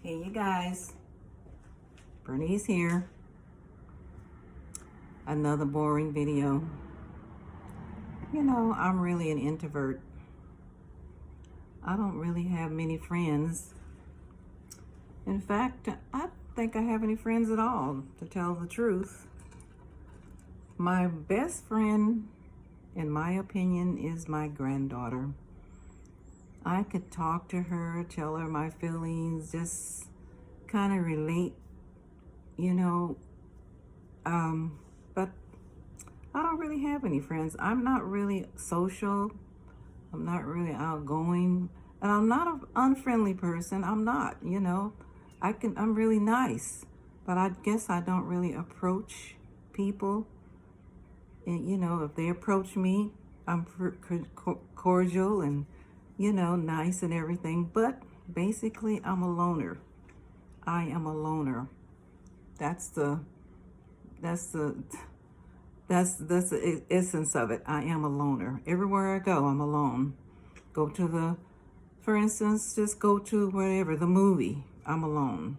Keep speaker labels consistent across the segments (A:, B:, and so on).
A: Hey you guys, Bernice here. Another boring video. I'm really an introvert. I don't really have many friends. In fact, I don't think I have any friends at all, to tell the truth. My best friend, in my opinion, is my granddaughter. I could talk to her, tell her my feelings, just kind of relate, you know, but I don't really have any friends. I'm not really social. I'm not really outgoing. And I'm not an unfriendly person. I'm not, I'm really nice. But I guess I don't really approach people. And, if they approach me, I'm cordial and, nice and everything. But basically, I'm a loner. I am a loner. That's the essence of it. I am a loner. Everywhere I go, I'm alone. For instance, just go to wherever, the movie, I'm alone.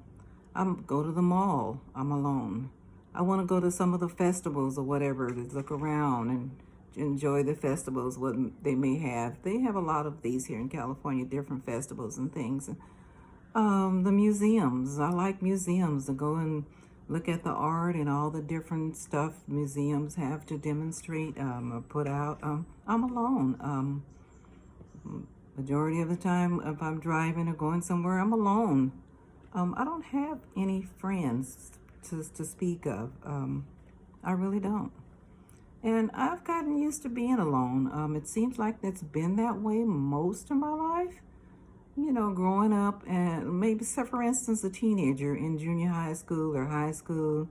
A: Go to the mall, I'm alone. I want to go to some of the festivals or whatever to look around and enjoy the festivals, what they may have. They have a lot of these here in California, different festivals and things. The museums. I like museums to go and look at the art and all the different stuff museums have to demonstrate or put out. I'm alone. Majority of the time, if I'm driving or going somewhere, I'm alone. I don't have any friends to speak of. I really don't. And I've gotten used to being alone. It seems like it's been that way most of my life. Growing up, and maybe, say for instance, a teenager in junior high school or high school,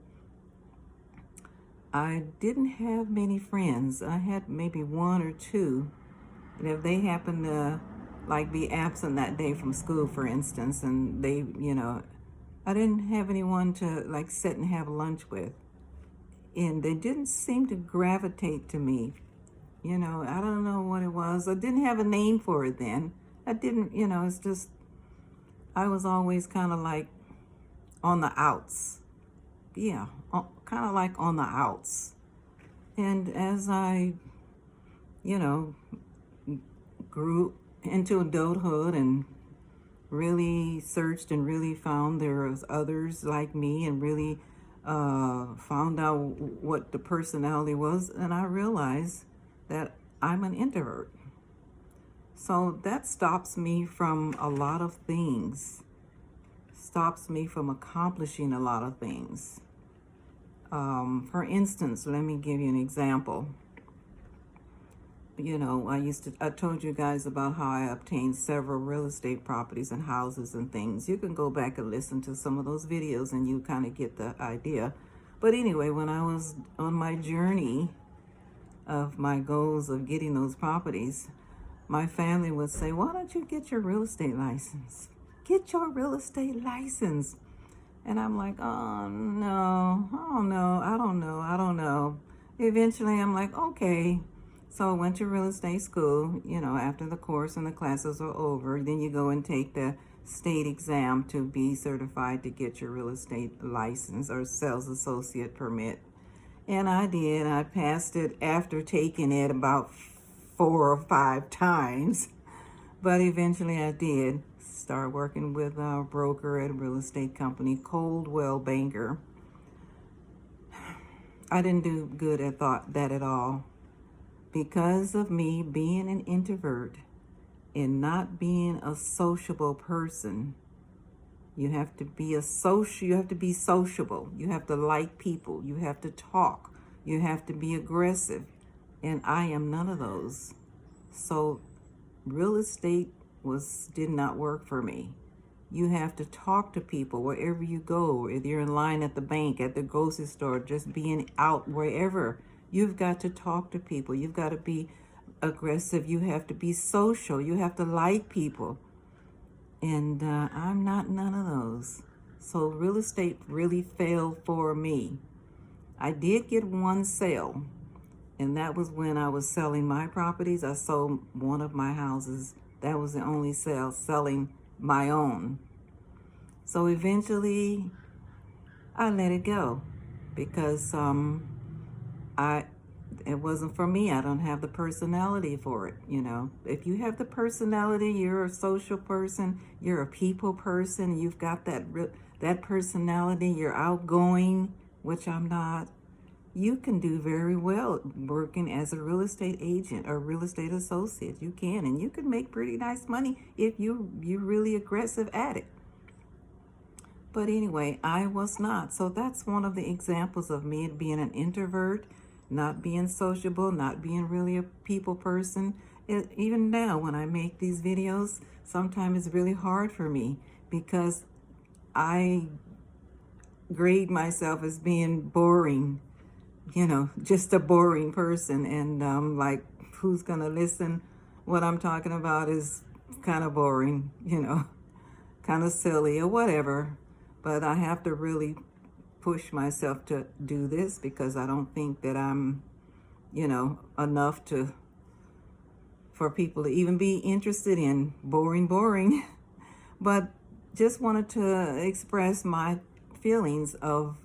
A: I didn't have many friends. I had maybe one or two. And if they happened to be absent that day from school, for instance, and they, I didn't have anyone to sit and have lunch with. And they didn't seem to gravitate to me. I don't know what it was. I didn't have a name for it then. I didn't, it's just, I was always kind of like on the outs. Yeah, kind of like on the outs. And as I, grew into adulthood and really searched and really found there was others like me and really found out what the personality was, and I realized that I'm an introvert. So that stops me from a lot of things, stops me from accomplishing a lot of things. For instance, let me give you an example. I told you guys about how I obtained several real estate properties and houses and things. You can go back and listen to some of those videos and you kind of get the idea. But anyway, when I was on my journey of my goals of getting those properties, my family would say, why don't you get your real estate license? Get your real estate license. And I'm like, oh, no, I don't know. Eventually, I'm like, okay. So I went to real estate school, after the course and the classes are over. Then you go and take the state exam to be certified to get your real estate license or sales associate permit. And I did. I passed it after taking it about 4 or 5 times. But eventually I did start working with a broker at a real estate company, Coldwell Banker. I didn't do good at that at all. Because of me being an introvert and not being a sociable person. You have to be sociable. You have to like people. You have to talk. You have to be aggressive. And I am none of those. So real estate did not work for me. You have to talk to people wherever you go. If you're in line at the bank, at the grocery store, just being out wherever. You've got to talk to people. You've got to be aggressive. You have to be social. You have to like people. And I'm not none of those. So real estate really failed for me. I did get one sale. And that was when I was selling my properties. I sold one of my houses. That was the only sale, selling my own. So eventually I let it go because I it wasn't for me. I don't have the personality for it, you know. If you have the personality, you're a social person, you're a people person, you've got that personality, you're outgoing, which I'm not. You can do very well working as a real estate agent or real estate associate. You can, and you can make pretty nice money if you're really aggressive at it. But anyway, I was not. So that's one of the examples of me being an introvert, not being sociable, not being really a people person. Even now, when I make these videos, sometimes it's really hard for me because I grade myself as being boring, you know, just a boring person. And like, who's going to listen? What I'm talking about is kind of boring, you know, kind of silly or whatever. But I have to really push myself to do this because I don't think that I'm, you know, enough for people to even be interested in boring. But just wanted to express my feelings to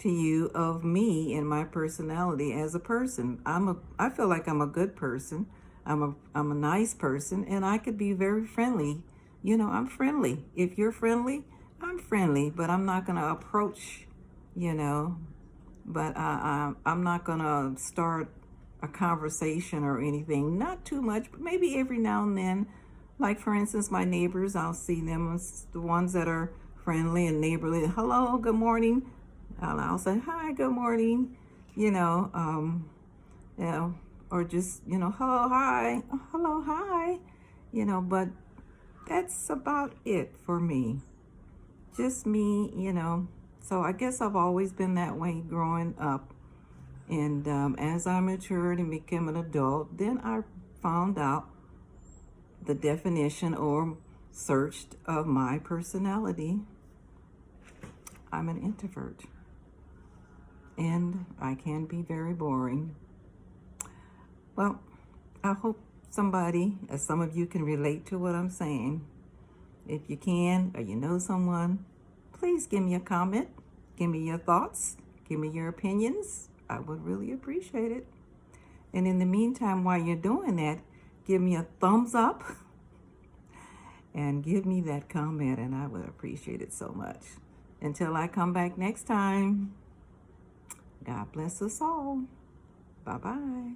A: you of me and my personality as a person. I feel like I'm a good person. I'm a nice person, and I could be very friendly. You know, I'm friendly. If you're friendly, I'm friendly, but I'm not going to approach, you know, but I'm not going to start a conversation or anything. Not too much, but maybe every now and then. Like, for instance, my neighbors, I'll see them as the ones that are friendly and neighborly. Hello, good morning. I'll say, hi, good morning, you know, or just, you know, hello, hi, you know, but that's about it for me. Just me, you know. So I guess I've always been that way growing up. And as I matured and became an adult, then I found out the definition or searched of my personality. I'm an introvert. And I can be very boring. Well, I hope some of you can relate to what I'm saying. If you can, or you know someone, please give me a comment. Give me your thoughts. Give me your opinions. I would really appreciate it. And in the meantime, while you're doing that, give me a thumbs up and give me that comment, and I would appreciate it so much. Until I come back next time, God bless us all. Bye-bye.